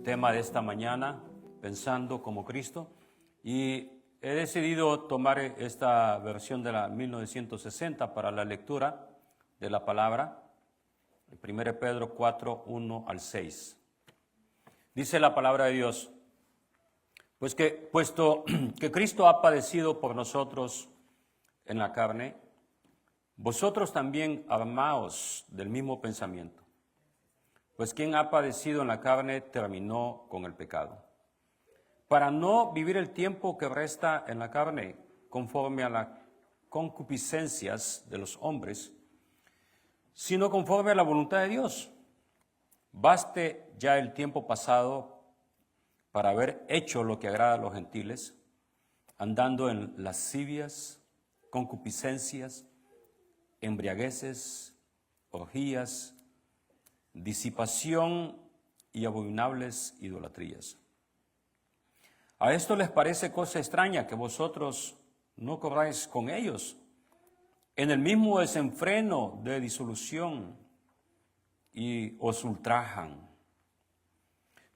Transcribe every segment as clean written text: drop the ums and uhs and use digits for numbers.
tema de esta mañana, Pensando como Cristo, y he decidido tomar esta versión de la 1960 para la lectura de la palabra, 1 Pedro 4, 1 al 6. Dice la palabra de Dios, puesto que Cristo ha padecido por nosotros en la carne, vosotros también armaos del mismo pensamiento. Pues quien ha padecido en la carne terminó con el pecado, para no vivir el tiempo que resta en la carne conforme a las concupiscencias de los hombres, sino conforme a la voluntad de Dios. Baste ya el tiempo pasado para haber hecho lo que agrada a los gentiles, andando en lascivias, concupiscencias, embriagueces, orgías, disipación y abominables idolatrías. A esto les parece cosa extraña que vosotros no corráis con ellos en el mismo desenfreno de disolución y os ultrajan.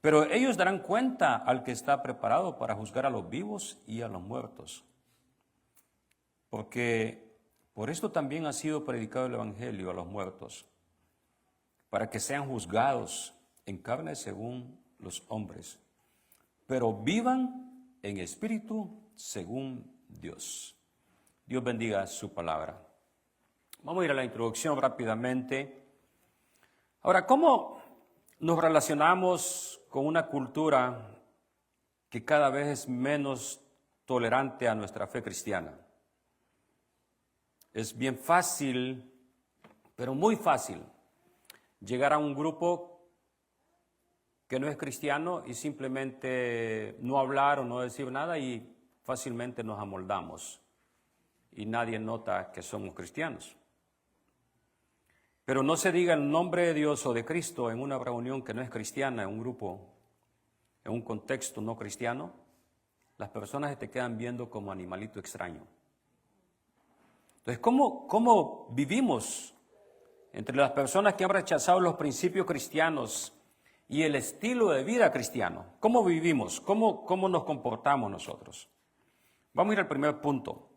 Pero ellos darán cuenta al que está preparado para juzgar a los vivos y a los muertos. Porque por esto también ha sido predicado el Evangelio a los muertos, para que sean juzgados en carne según los hombres, pero vivan en espíritu según Dios. Dios bendiga su palabra. Vamos a ir a la introducción rápidamente. Ahora, ¿cómo nos relacionamos con una cultura que cada vez es menos tolerante a nuestra fe cristiana? Es bien fácil, pero muy fácil, llegar a un grupo que no es cristiano y simplemente no hablar o no decir nada y fácilmente nos amoldamos y nadie nota que somos cristianos. Pero no se diga el nombre de Dios o de Cristo en una reunión que no es cristiana, en un grupo, en un contexto no cristiano, las personas se te quedan viendo como animalito extraño. Entonces, ¿cómo vivimos entre las personas que han rechazado los principios cristianos y el estilo de vida cristiano? ¿Cómo vivimos? ¿Cómo nos comportamos nosotros? Vamos a ir al primer punto.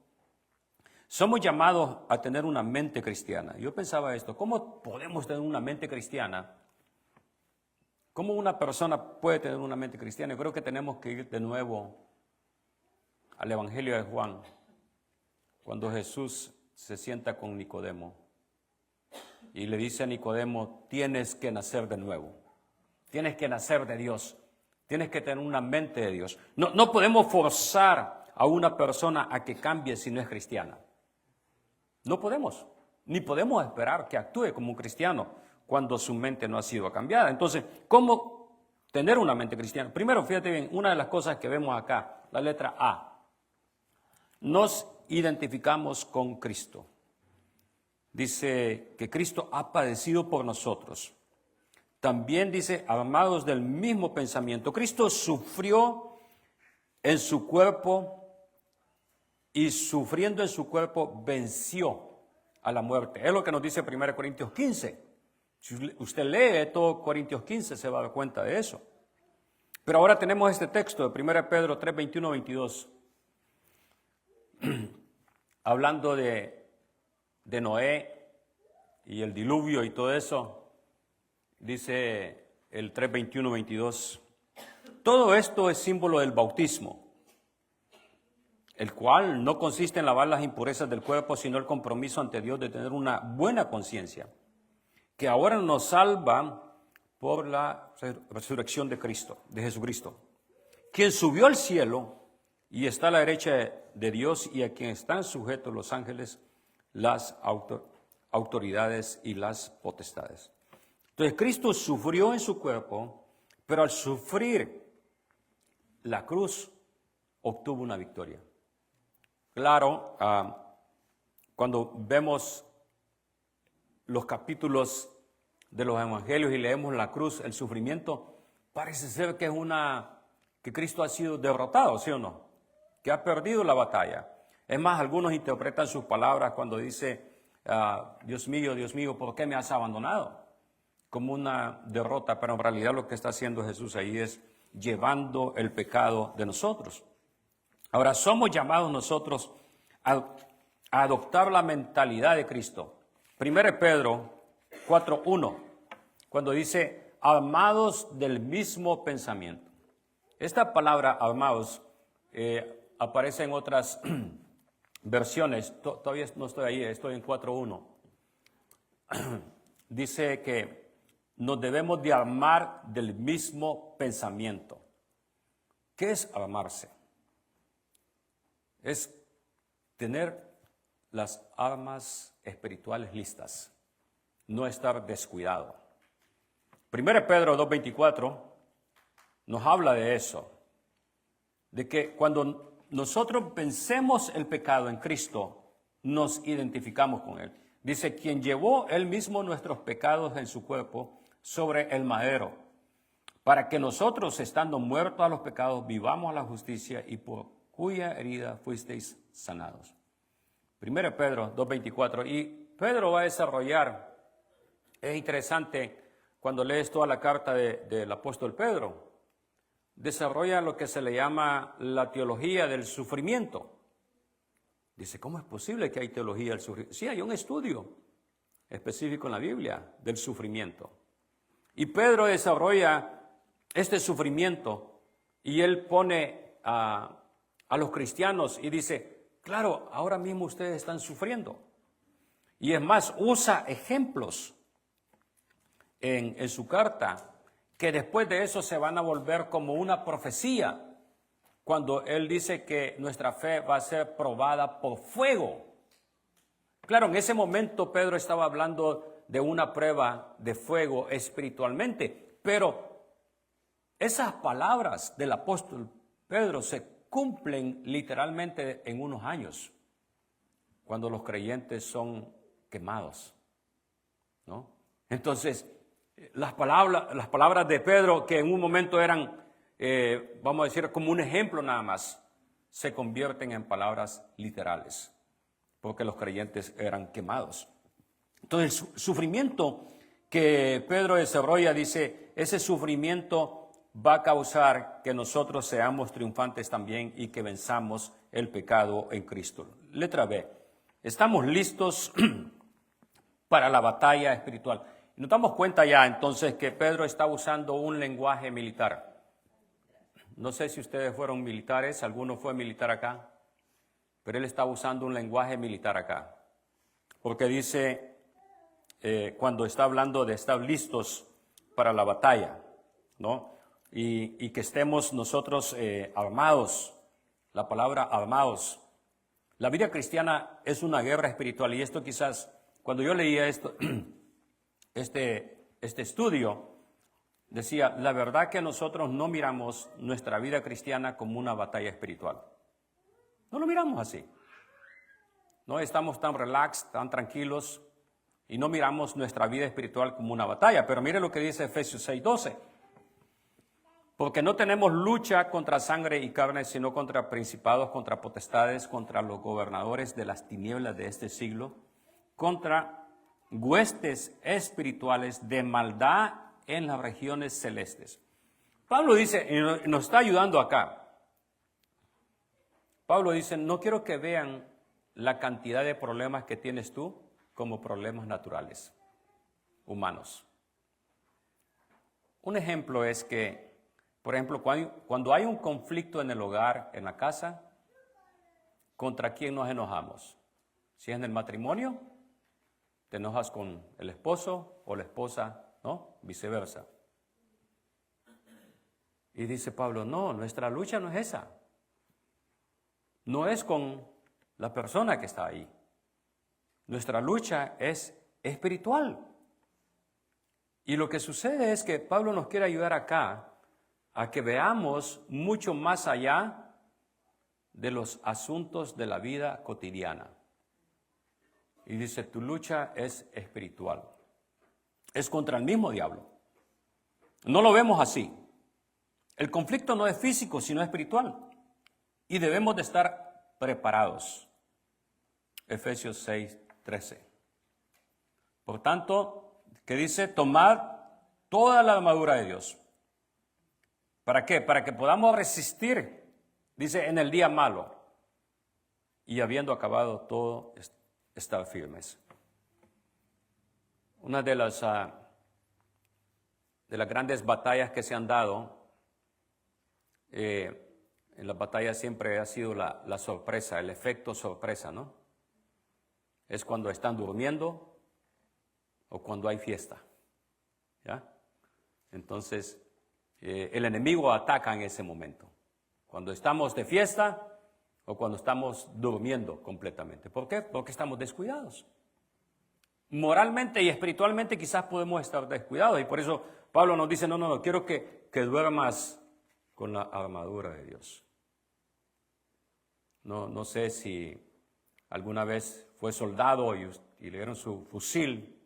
Somos llamados a tener una mente cristiana. Yo pensaba esto, ¿cómo podemos tener una mente cristiana? ¿Cómo una persona puede tener una mente cristiana? Yo creo que tenemos que ir de nuevo al Evangelio de Juan, cuando Jesús se sienta con Nicodemo y le dice a Nicodemo, tienes que nacer de nuevo, tienes que nacer de Dios, tienes que tener una mente de Dios. No podemos forzar a una persona a que cambie si no es cristiana. No podemos, ni podemos esperar que actúe como un cristiano cuando su mente no ha sido cambiada. Entonces, ¿cómo tener una mente cristiana? Primero, fíjate bien, una de las cosas que vemos acá, la letra A, nos identificamos con Cristo. Dice que Cristo ha padecido por nosotros. También dice, armados del mismo pensamiento. Cristo sufrió en su cuerpo y sufriendo en su cuerpo venció a la muerte. Es lo que nos dice 1 Corintios 15. Si usted lee todo Corintios 15 se va a dar cuenta de eso. Pero ahora tenemos este texto de 1 Pedro 3, 21, 22. Hablando de Noé y el diluvio y todo eso, dice el 3, 21, 22. Todo esto es símbolo del bautismo, el cual no consiste en lavar las impurezas del cuerpo, sino el compromiso ante Dios de tener una buena conciencia, que ahora nos salva por la resurrección de Cristo, de Jesucristo, quien subió al cielo y está a la derecha de Dios y a quien están sujetos los ángeles, las autoridades y las potestades. Entonces Cristo sufrió en su cuerpo, pero al sufrir la cruz obtuvo una victoria. Claro, cuando vemos los capítulos de los evangelios y leemos la cruz, el sufrimiento, parece ser que que Cristo ha sido derrotado, ¿sí o no? Que ha perdido la batalla. Es más, algunos interpretan sus palabras cuando dice, Dios mío, ¿por qué me has abandonado? como una derrota, pero en realidad lo que está haciendo Jesús ahí es llevando el pecado de nosotros. Ahora, somos llamados nosotros a adoptar la mentalidad de Cristo. 1 Pedro 4:1, cuando dice, amados del mismo pensamiento. Esta palabra, amados, aparece en otras versiones. Todavía no estoy ahí, estoy en 4:1. Dice que nos debemos de amar del mismo pensamiento. ¿Qué es amarse? Es tener las armas espirituales listas, no estar descuidado. 1 Pedro 2:24 nos habla de eso, de que cuando nosotros vencemos el pecado en Cristo, nos identificamos con Él. Dice, quien llevó Él mismo nuestros pecados en su cuerpo sobre el madero, para que nosotros, estando muertos a los pecados, vivamos a la justicia y por cuya herida fuisteis sanados. 1 Pedro 2:24. Y Pedro va a desarrollar, es interesante cuando lees toda la carta del apóstol Pedro, desarrolla lo que se le llama la teología del sufrimiento. Dice, ¿cómo es posible que hay teología del sufrimiento? Sí, hay un estudio específico en la Biblia del sufrimiento. Y Pedro desarrolla este sufrimiento y él pone a los cristianos y dice, claro, ahora mismo ustedes están sufriendo. Y es más, usa ejemplos en su carta que después de eso se van a volver como una profecía cuando él dice que nuestra fe va a ser probada por fuego. Claro, en ese momento Pedro estaba hablando de una prueba de fuego espiritualmente, pero esas palabras del apóstol Pedro se cumplen literalmente en unos años, cuando los creyentes son quemados, ¿no? Entonces, las palabras de Pedro, que en un momento eran, vamos a decir, como un ejemplo nada más, se convierten en palabras literales, porque los creyentes eran quemados. Entonces, el sufrimiento que Pedro desarrolla, dice, ese sufrimiento va a causar que nosotros seamos triunfantes también y que venzamos el pecado en Cristo. Letra B, estamos listos para la batalla espiritual. Nos damos cuenta ya entonces que Pedro está usando un lenguaje militar. No sé si ustedes fueron militares, alguno fue militar acá, pero él está usando un lenguaje militar acá. Porque dice, cuando está hablando de estar listos para la batalla, ¿no? Y que estemos nosotros armados, la palabra armados. La vida cristiana es una guerra espiritual y esto quizás, cuando yo leía esto, este estudio, decía, la verdad que nosotros no miramos nuestra vida cristiana como una batalla espiritual. No lo miramos así. No estamos tan relax, tan tranquilos y no miramos nuestra vida espiritual como una batalla. Pero mire lo que dice Efesios 6:12. Porque no tenemos lucha contra sangre y carne, sino contra principados, contra potestades, contra los gobernadores de las tinieblas de este siglo, contra huestes espirituales de maldad en las regiones celestes. Pablo dice, y nos está ayudando acá. Pablo dice, no quiero que vean la cantidad de problemas que tienes tú como problemas naturales, humanos. Un ejemplo es que, por ejemplo, cuando hay un conflicto en el hogar, en la casa, ¿contra quién nos enojamos? Si es en el matrimonio, te enojas con el esposo o la esposa, ¿no? Viceversa. Y dice Pablo, no, nuestra lucha no es esa. No es con la persona que está ahí. Nuestra lucha es espiritual. Y lo que sucede es que Pablo nos quiere ayudar acá a que veamos mucho más allá de los asuntos de la vida cotidiana. Y dice, tu lucha es espiritual. Es contra el mismo diablo. No lo vemos así. El conflicto no es físico, sino espiritual. Y debemos de estar preparados. Efesios 6:13. Por tanto, ¿qué dice? Tomad toda la armadura de Dios. ¿Para qué? Para que podamos resistir, dice, en el día malo. Y habiendo acabado todo, estar firmes. Una de las grandes batallas que se han dado, en las batallas siempre ha sido la sorpresa, el efecto sorpresa, ¿no? Es cuando están durmiendo o cuando hay fiesta, ¿ya? Entonces, el enemigo ataca en ese momento, cuando estamos de fiesta o cuando estamos durmiendo completamente. ¿Por qué? Porque estamos descuidados. Moralmente y espiritualmente quizás podemos estar descuidados, y por eso Pablo nos dice, no, quiero que duermas con la armadura de Dios. No sé si alguna vez fue soldado y le dieron su fusil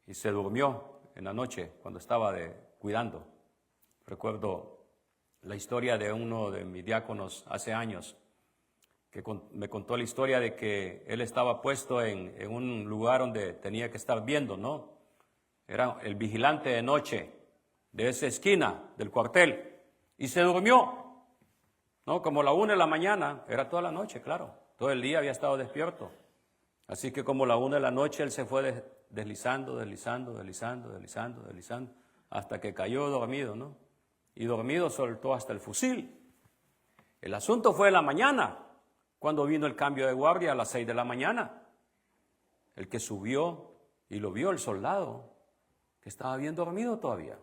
y se durmió en la noche cuando estaba cuidando. Recuerdo la historia de uno de mis diáconos hace años, que me contó la historia de que él estaba puesto en un lugar donde tenía que estar viendo, ¿no? Era el vigilante de noche de esa esquina del cuartel, y se durmió, ¿no? Como la 1 de la mañana, era toda la noche, claro, todo el día había estado despierto. Así que como la 1 de la noche él se fue deslizando, hasta que cayó dormido, ¿no? Y dormido soltó hasta el fusil. El asunto fue en la mañana, cuando vino el cambio de guardia a las 6 de la mañana. El que subió y lo vio el soldado, que estaba bien dormido todavía.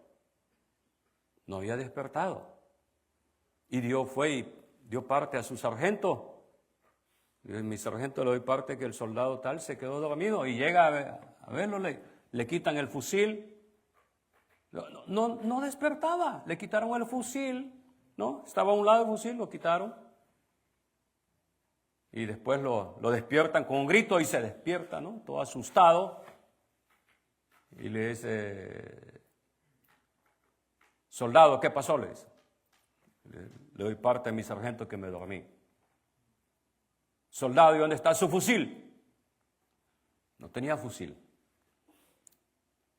No había despertado. Y fue y dio parte a su sargento. Y mi sargento le doy parte que el soldado tal se quedó dormido. Y llega a verlo, le quitan el fusil. No despertaba, le quitaron el fusil, ¿no? Estaba a un lado del fusil, lo quitaron. Y después lo despiertan con un grito y se despierta, ¿no? Todo asustado. Y le dice, soldado, ¿qué pasó? Le dice. Le doy parte a mi sargento que me dormí. Soldado, ¿y dónde está su fusil? No tenía fusil.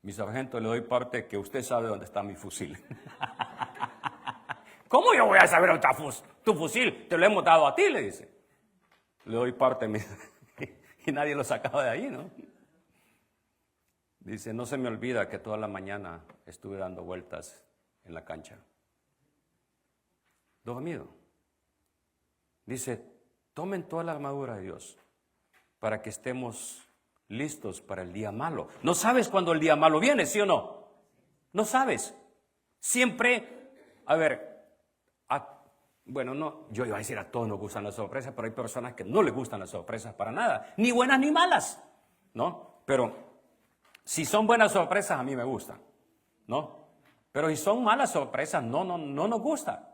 Mi sargento, le doy parte que usted sabe dónde está mi fusil. ¿Cómo yo voy a saber dónde está tu fusil? Te lo hemos dado a ti, le dice. Le doy parte y nadie lo sacaba de ahí, ¿no? Dice, no se me olvida que toda la mañana estuve dando vueltas en la cancha. Dormido. Dice, tomen toda la armadura de Dios para que estemos listos para el día malo. No sabes cuándo el día malo viene, ¿sí o no? No sabes. Siempre, bueno, no, yo iba a decir a todos nos gustan las sorpresas, pero hay personas que no les gustan las sorpresas para nada, ni buenas ni malas, ¿no? Pero si son buenas sorpresas, a mí me gustan, ¿no? Pero si son malas sorpresas, no nos gusta.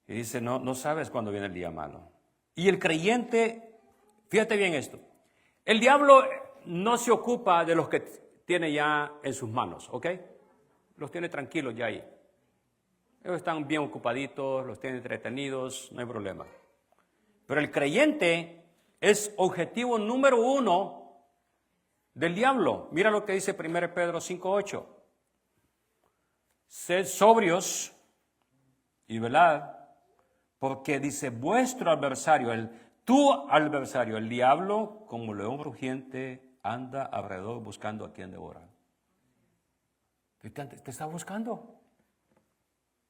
Y dice, no sabes cuándo viene el día malo. Y el creyente, fíjate bien esto, el diablo no se ocupa de los que tiene ya en sus manos, ¿ok? Los tiene tranquilos ya ahí. Ellos están bien ocupaditos, los tienen entretenidos, no hay problema. Pero el creyente es objetivo número 1 del diablo. Mira lo que dice 1 Pedro 5:8. Sed sobrios y velad, porque dice vuestro adversario, tu adversario, el diablo, como león rugiente, anda alrededor buscando a quien devorar. Te está buscando.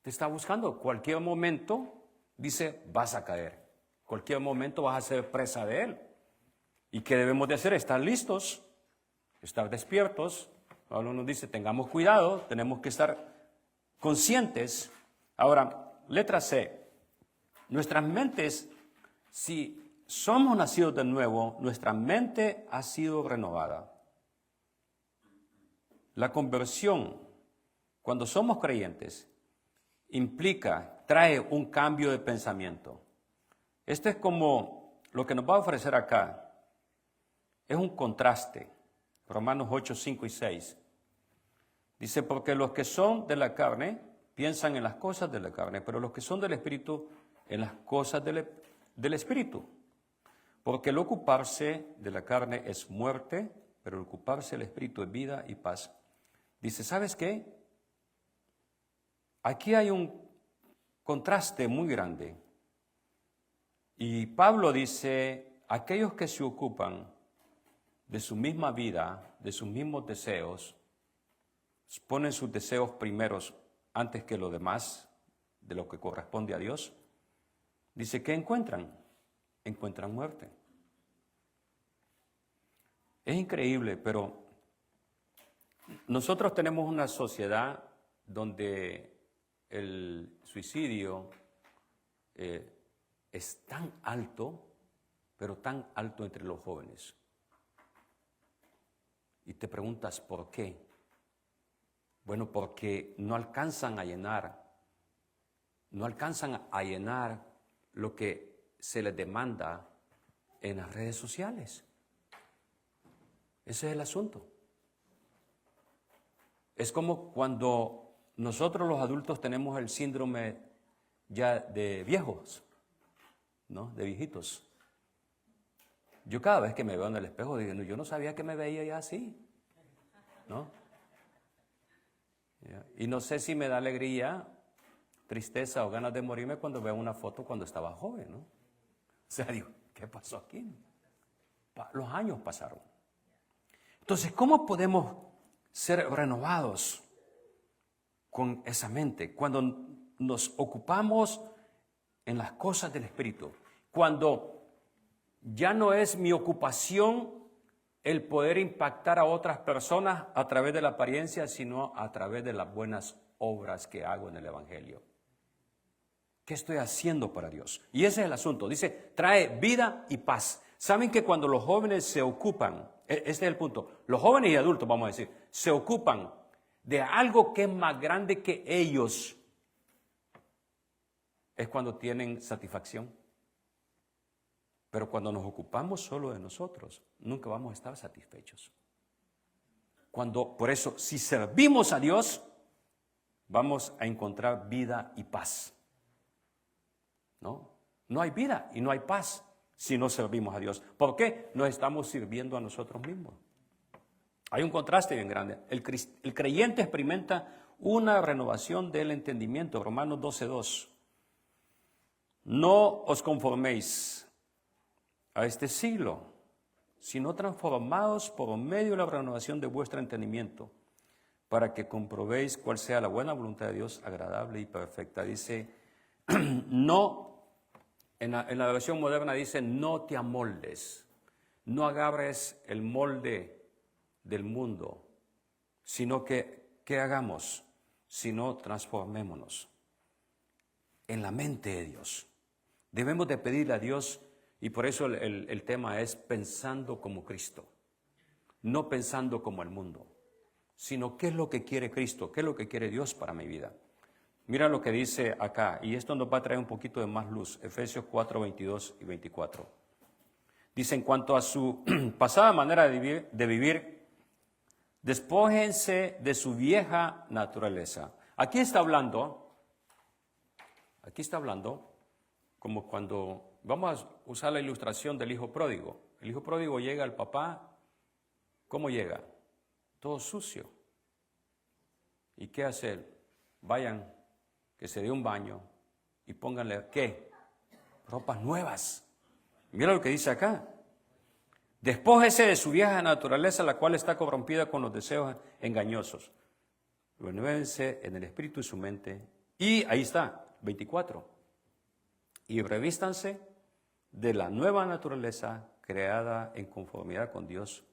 Te está buscando. Cualquier momento, dice, vas a caer. Cualquier momento vas a ser presa de él. ¿Y qué debemos de hacer? Estar listos, estar despiertos. Pablo nos dice, tengamos cuidado, tenemos que estar conscientes. Ahora, letra C. Nuestras mentes, si somos nacidos de nuevo, nuestra mente ha sido renovada. La conversión, cuando somos creyentes, trae un cambio de pensamiento. Esto es como lo que nos va a ofrecer acá. Es un contraste. Romanos 8, 5 y 6. Dice, porque los que son de la carne piensan en las cosas de la carne, pero los que son del Espíritu en las cosas del Espíritu. Porque el ocuparse de la carne es muerte, pero el ocuparse del Espíritu es vida y paz. Dice, ¿sabes qué? Aquí hay un contraste muy grande. Y Pablo dice, aquellos que se ocupan de su misma vida, de sus mismos deseos, ponen sus deseos primeros antes que lo demás, de lo que corresponde a Dios, dice, ¿qué encuentran? Encuentran muerte. Es increíble, pero nosotros tenemos una sociedad donde el suicidio es tan alto, pero tan alto entre los jóvenes. Y te preguntas, ¿por qué? Bueno, porque no alcanzan a llenar lo que se les demanda en las redes sociales. Ese es el asunto. Es como cuando nosotros los adultos tenemos el síndrome ya de viejos, ¿no? De viejitos. Yo cada vez que me veo en el espejo digo, yo no sabía que me veía ya así, ¿no? Y no sé si me da alegría, tristeza o ganas de morirme cuando veo una foto cuando estaba joven, ¿no? O sea, digo, ¿qué pasó aquí? Los años pasaron. Entonces, ¿cómo podemos ser renovados con esa mente? Cuando nos ocupamos en las cosas del Espíritu, cuando ya no es mi ocupación el poder impactar a otras personas a través de la apariencia, sino a través de las buenas obras que hago en el Evangelio. ¿Qué estoy haciendo para Dios? Y ese es el asunto. Dice, trae vida y paz. ¿Saben que cuando los jóvenes se ocupan, este es el punto, los jóvenes y adultos, vamos a decir, se ocupan de algo que es más grande que ellos, es cuando tienen satisfacción? Pero cuando nos ocupamos solo de nosotros, nunca vamos a estar satisfechos. Por eso, si servimos a Dios, vamos a encontrar vida y paz. No hay vida y no hay paz si no servimos a Dios. ¿Por qué? Nos estamos sirviendo a nosotros mismos. Hay un contraste bien grande. El creyente experimenta una renovación del entendimiento. Romanos 12:2. No os conforméis a este siglo, sino transformados por medio de la renovación de vuestro entendimiento, para que comprobéis cuál sea la buena voluntad de Dios, agradable y perfecta. Dice, no, en la versión moderna dice, no te amoldes, no agarres el molde del mundo, sino que, ¿qué hagamos? Sino transformémonos en la mente de Dios. Debemos de pedirle a Dios. Y por eso el tema es pensando como Cristo, no pensando como el mundo, sino qué es lo que quiere Cristo, qué es lo que quiere Dios para mi vida. Mira lo que dice acá, y esto nos va a traer un poquito de más luz, Efesios 4, 22 y 24. Dice, en cuanto a su pasada manera de vivir, despójense de su vieja naturaleza. Aquí está hablando como cuando... Vamos a usar la ilustración del hijo pródigo. El hijo pródigo llega al papá, ¿cómo llega? Todo sucio. ¿Y qué hace él? Vayan, que se dé un baño y pónganle, ¿qué? Ropas nuevas. Mira lo que dice acá. Despójese de su vieja naturaleza, la cual está corrompida con los deseos engañosos. Renuévense en el espíritu y su mente. Y ahí está, 24. Y revístanse de la nueva naturaleza creada en conformidad con Dios,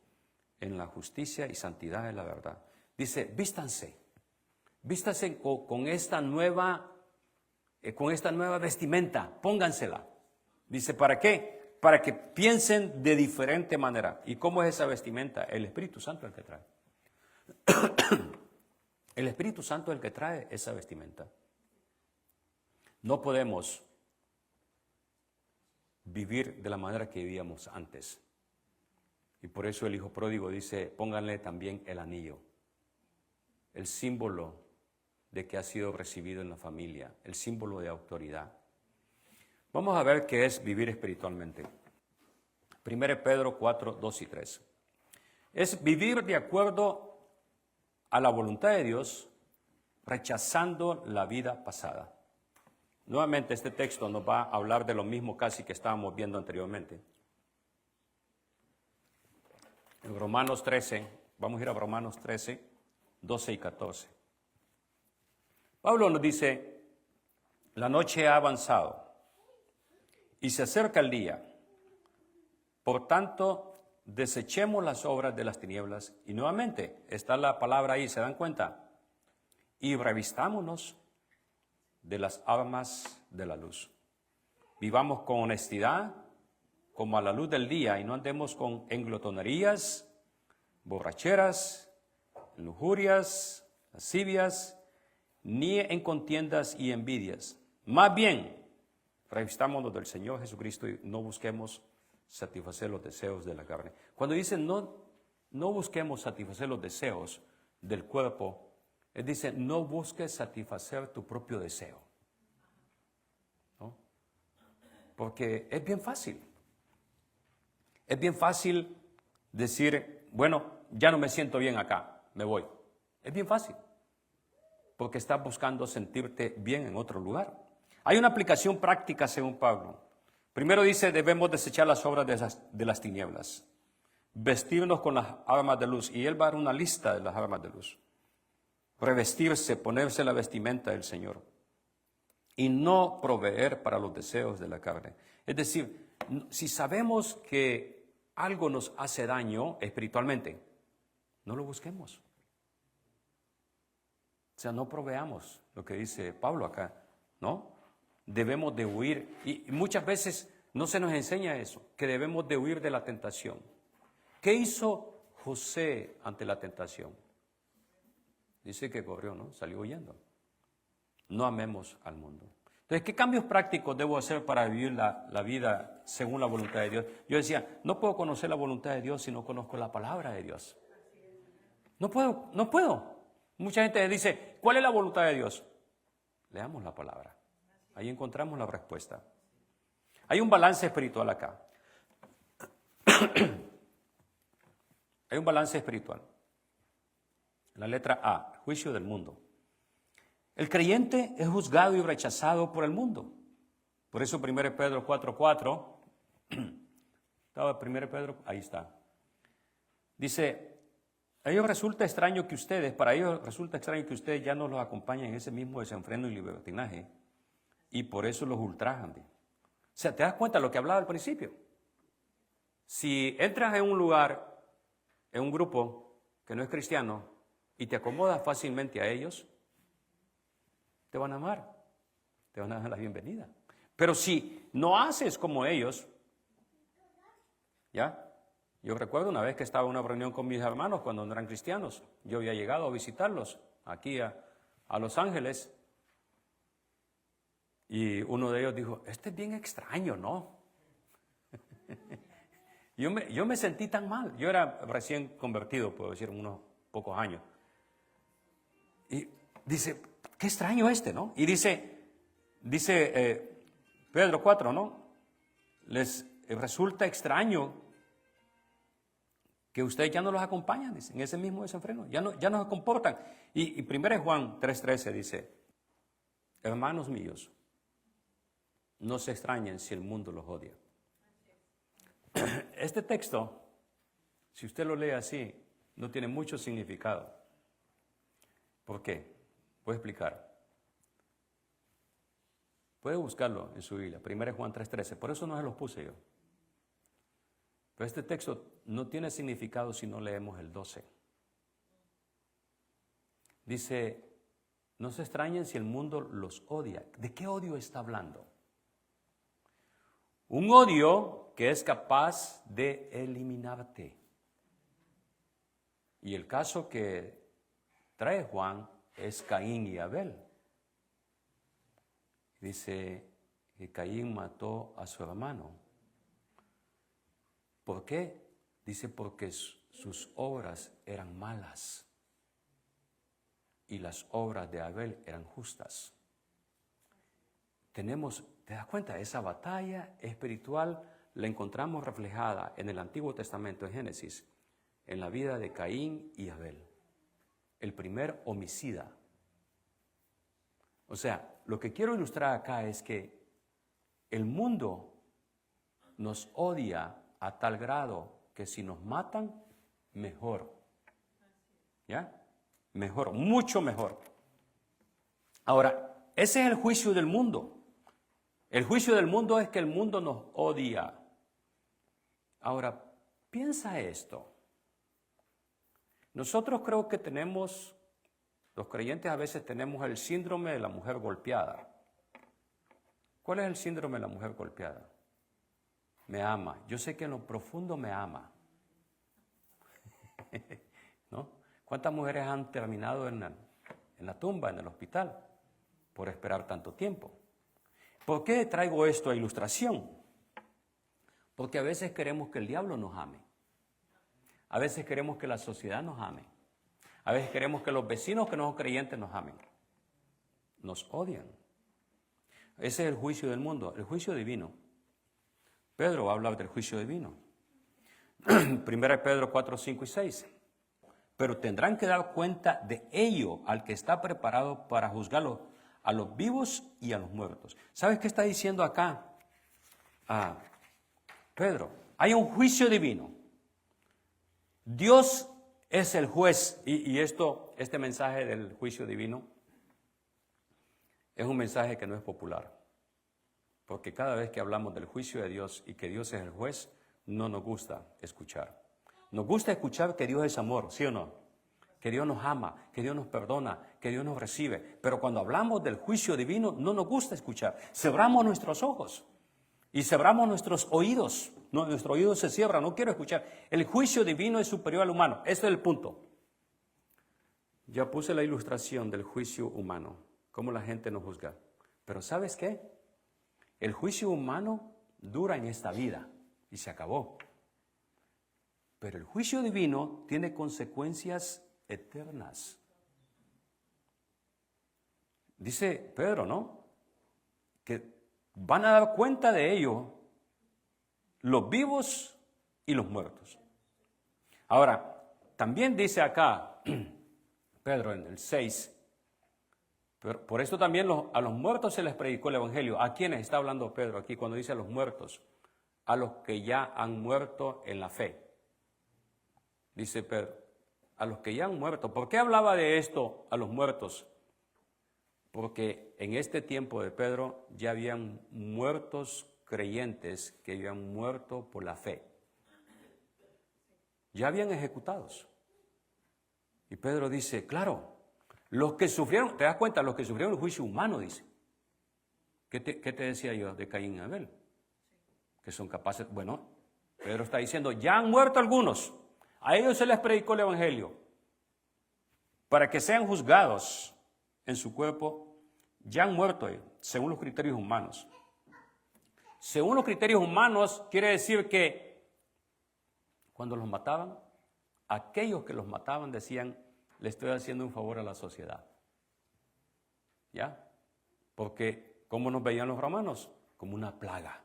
en la justicia y santidad de la verdad. Dice, vístanse con esta nueva vestimenta, póngansela. Dice, ¿para qué? Para que piensen de diferente manera. ¿Y cómo es esa vestimenta? El Espíritu Santo es el que trae. El Espíritu Santo es el que trae esa vestimenta. No podemos vivir de la manera que vivíamos antes. Y por eso el hijo pródigo dice, pónganle también el anillo, el símbolo de que ha sido recibido en la familia, el símbolo de autoridad. Vamos a ver qué es vivir espiritualmente. 1 Pedro 4, 2 y 3. Es vivir de acuerdo a la voluntad de Dios, rechazando la vida pasada. Nuevamente este texto nos va a hablar de lo mismo casi que estábamos viendo anteriormente. En Romanos 13, vamos a ir a Romanos 13, 12 y 14. Pablo nos dice, la noche ha avanzado y se acerca el día. Por tanto, desechemos las obras de las tinieblas. Y nuevamente, está la palabra ahí, ¿se dan cuenta? Y revistámonos de las armas de la luz. Vivamos con honestidad, como a la luz del día, y no andemos en glotonerías, borracheras, lujurias, lascivias, ni en contiendas y envidias. Más bien, revistámonos del Señor Jesucristo y no busquemos satisfacer los deseos de la carne. Cuando dice no busquemos satisfacer los deseos del cuerpo, él dice no busques satisfacer tu propio deseo, ¿no? Porque es bien fácil. Es bien fácil decir, bueno, ya no me siento bien acá, me voy. Es bien fácil, porque estás buscando sentirte bien en otro lugar. Hay una aplicación práctica según Pablo. Primero dice, debemos desechar las obras de las tinieblas, vestirnos con las armas de luz, y él va a dar una lista de las armas de luz. Revestirse, ponerse la vestimenta del Señor, y no proveer para los deseos de la carne. Es decir, si sabemos que algo nos hace daño espiritualmente, no lo busquemos. O sea, no proveamos, lo que dice Pablo acá, ¿no? Debemos de huir, y muchas veces no se nos enseña eso, que debemos de huir de la tentación. ¿Qué hizo José ante la tentación? Dice que corrió, ¿no? Salió huyendo. No amemos al mundo. Entonces, ¿qué cambios prácticos debo hacer para vivir la vida según la voluntad de Dios? Yo decía, no puedo conocer la voluntad de Dios si no conozco la palabra de Dios. No puedo. Mucha gente dice, ¿cuál es la voluntad de Dios? Leamos la palabra. Ahí encontramos la respuesta. Hay un balance espiritual acá. Hay un balance espiritual. La letra A, juicio del mundo. El creyente es juzgado y rechazado por el mundo. Por eso 1 Pedro 4:4, estaba 1 Pedro, ahí está. Dice, para ellos resulta extraño que ustedes ya no los acompañen en ese mismo desenfreno y libertinaje, y por eso los ultrajan. O sea, ¿te das cuenta de lo que hablaba al principio? Si entras en un lugar, en un grupo que no es cristiano, y te acomodas fácilmente a ellos, te van a amar, te van a dar la bienvenida. Pero si no haces como ellos, ¿ya? Yo recuerdo una vez que estaba en una reunión con mis hermanos cuando no eran cristianos. Yo había llegado a visitarlos aquí a Los Ángeles. Y uno de ellos dijo, este es bien extraño, ¿no? Yo me sentí tan mal. Yo era recién convertido, puedo decir, unos pocos años. Y dice, qué extraño ¿no? Y dice Pedro 4, ¿no? Les resulta extraño que ustedes ya no los acompañan, dice, en ese mismo desenfreno, ya no se comportan. Y 1 Juan 3:13 dice, hermanos míos, no se extrañen si el mundo los odia. Este texto, si usted lo lee así, no tiene mucho significado. ¿Por qué? Voy a explicar. Puede buscarlo en su Biblia, 1 Juan 3:13, por eso no se los puse yo. Pero este texto no tiene significado si no leemos el 12. Dice, no se extrañen si el mundo los odia. ¿De qué odio está hablando? Un odio que es capaz de eliminarte. Y el caso que trae Juan es Caín y Abel. Dice que Caín mató a su hermano. ¿Por qué? Dice porque sus obras eran malas y las obras de Abel eran justas. ¿Te das cuenta? Esa batalla espiritual la encontramos reflejada en el Antiguo Testamento, en Génesis, en la vida de Caín y Abel. el primer homicida. O sea, lo que quiero ilustrar acá es que el mundo nos odia a tal grado que si nos matan, mejor. ¿Ya? Mejor, mucho mejor. Ahora, ese es el juicio del mundo. El juicio del mundo es que el mundo nos odia. Ahora, piensa esto. Nosotros creo que tenemos, los creyentes a veces tenemos el síndrome de la mujer golpeada. ¿Cuál es el síndrome de la mujer golpeada? Me ama. Yo sé que en lo profundo me ama. ¿No? ¿Cuántas mujeres han terminado en la tumba, en el hospital, por esperar tanto tiempo? ¿Por qué traigo esto a ilustración? Porque a veces queremos que el diablo nos ame. A veces queremos que la sociedad nos ame. A veces queremos que los vecinos que no son creyentes nos amen. Nos odian. Ese es el juicio del mundo, el juicio divino. Pedro va a hablar del juicio divino. 1 Pedro 4, 5 y 6. Pero tendrán que dar cuenta de ello al que está preparado para juzgarlo, a los vivos y a los muertos. ¿Sabes qué está diciendo acá Pedro? Hay un juicio divino. Dios es el juez. Y este mensaje del juicio divino es un mensaje que no es popular. Porque cada vez que hablamos del juicio de Dios y que Dios es el juez, no nos gusta escuchar. Nos gusta escuchar que Dios es amor, ¿sí o no? Que Dios nos ama, que Dios nos perdona, que Dios nos recibe. Pero cuando hablamos del juicio divino, no nos gusta escuchar. Cerramos nuestros ojos y cerramos nuestros oídos. No, nuestro oído se cierra, no quiero escuchar. El juicio divino es superior al humano. Ese es el punto. Ya puse la ilustración del juicio humano, cómo la gente nos juzga. Pero ¿sabes qué? El juicio humano dura en esta vida y se acabó. Pero el juicio divino tiene consecuencias eternas. Dice Pedro, ¿no? Que van a dar cuenta de ello los vivos y los muertos. Ahora, también dice acá Pedro en el 6, pero por esto también a los muertos se les predicó el evangelio. ¿A quiénes está hablando Pedro aquí cuando dice a los muertos? A los que ya han muerto en la fe. Dice Pedro, a los que ya han muerto. ¿Por qué hablaba de esto a los muertos? Porque en este tiempo de Pedro ya habían muertos creyentes que habían muerto por la fe. Ya habían ejecutados. Y Pedro dice, claro, los que sufrieron, ¿te das cuenta? Los que sufrieron el juicio humano, dice. ¿Qué te decía yo de Caín y Abel? Que son capaces, bueno, Pedro está diciendo, ya han muerto algunos. A ellos se les predicó el evangelio. Para que sean juzgados en su cuerpo, ya han muerto ellos, según los criterios humanos. Según los criterios humanos, quiere decir que cuando los mataban, aquellos que los mataban decían, le estoy haciendo un favor a la sociedad. ¿Ya? Porque, ¿cómo nos veían los romanos? Como una plaga.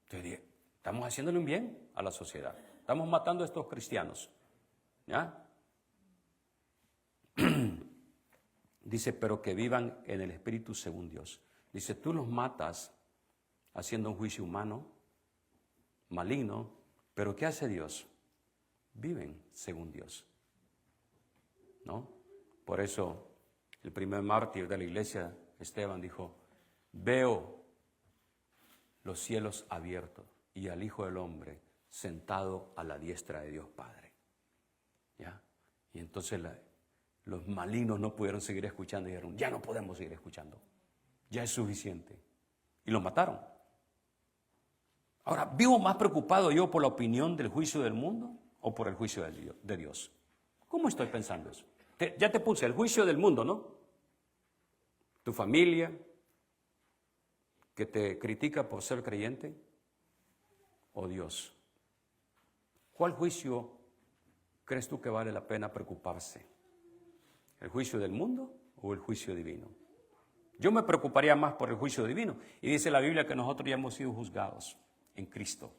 Entonces, estamos haciéndole un bien a la sociedad. Estamos matando a estos cristianos. ¿Ya? Dice, pero que vivan en el Espíritu según Dios. Dice, tú los matas haciendo un juicio humano, maligno, pero ¿qué hace Dios? Viven según Dios. ¿No? Por eso el primer mártir de la iglesia, Esteban, dijo, veo los cielos abiertos y al Hijo del Hombre sentado a la diestra de Dios Padre. ¿Ya? Y entonces los malignos no pudieron seguir escuchando y dijeron, ya no podemos seguir escuchando, ya es suficiente. Y lo mataron. Ahora, ¿vivo más preocupado yo por la opinión del juicio del mundo o por el juicio de Dios? ¿Cómo estoy pensando eso? Ya te puse el juicio del mundo, ¿no? Tu familia, que te critica por ser creyente, o Dios. ¿Cuál juicio crees tú que vale la pena preocuparse? ¿El juicio del mundo o el juicio divino? Yo me preocuparía más por el juicio divino. Y dice la Biblia que nosotros ya hemos sido juzgados en Cristo,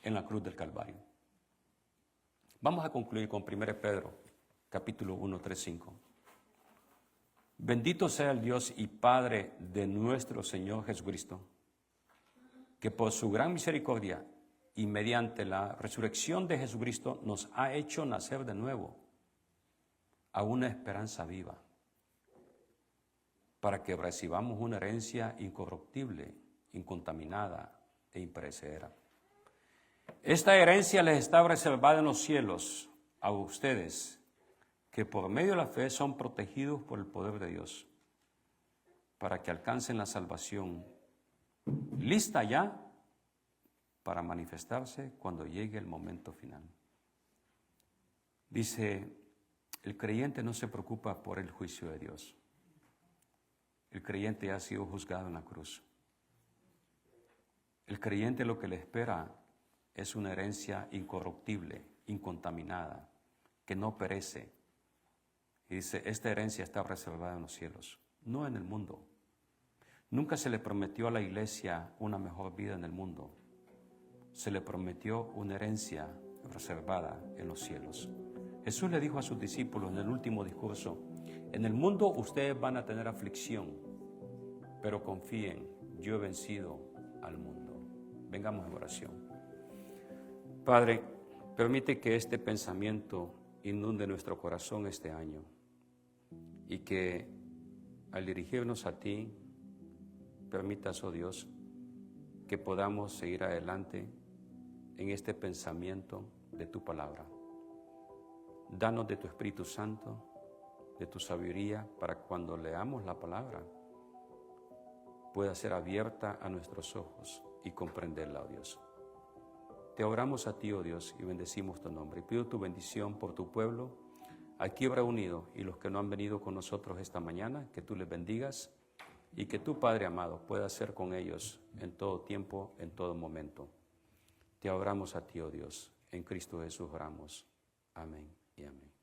en la cruz del Calvario. Vamos a concluir con 1 Pedro capítulo 1, 3, 5. Bendito sea el Dios y Padre de nuestro Señor Jesucristo, que por su gran misericordia y mediante la resurrección de Jesucristo nos ha hecho nacer de nuevo a una esperanza viva, para que recibamos una herencia incorruptible, incontaminada e imperecedera. Esta herencia les está reservada en los cielos a ustedes, que por medio de la fe son protegidos por el poder de Dios, para que alcancen la salvación, lista ya para manifestarse cuando llegue el momento final. Dice, el creyente no se preocupa por el juicio de Dios. El creyente ha sido juzgado en la cruz. El creyente lo que le espera es una herencia incorruptible, incontaminada, que no perece. Y dice, esta herencia está reservada en los cielos, no en el mundo. Nunca se le prometió a la iglesia una mejor vida en el mundo. Se le prometió una herencia reservada en los cielos. Jesús le dijo a sus discípulos en el último discurso, en el mundo ustedes van a tener aflicción, pero confíen, yo he vencido al mundo. Vengamos en oración. Padre, permite que este pensamiento inunde nuestro corazón este año y que al dirigirnos a ti, permitas, oh Dios, que podamos seguir adelante en este pensamiento de tu palabra. Danos de tu Espíritu Santo, de tu sabiduría, para cuando leamos la palabra pueda ser abierta a nuestros ojos y comprenderla, oh Dios. Te oramos a ti, oh Dios, y bendecimos tu nombre. Y pido tu bendición por tu pueblo, aquí reunido, y los que no han venido con nosotros esta mañana, que tú les bendigas y que tú, Padre amado, puedas ser con ellos en todo tiempo, en todo momento. Te oramos a ti, oh Dios, en Cristo Jesús oramos. Amén y amén.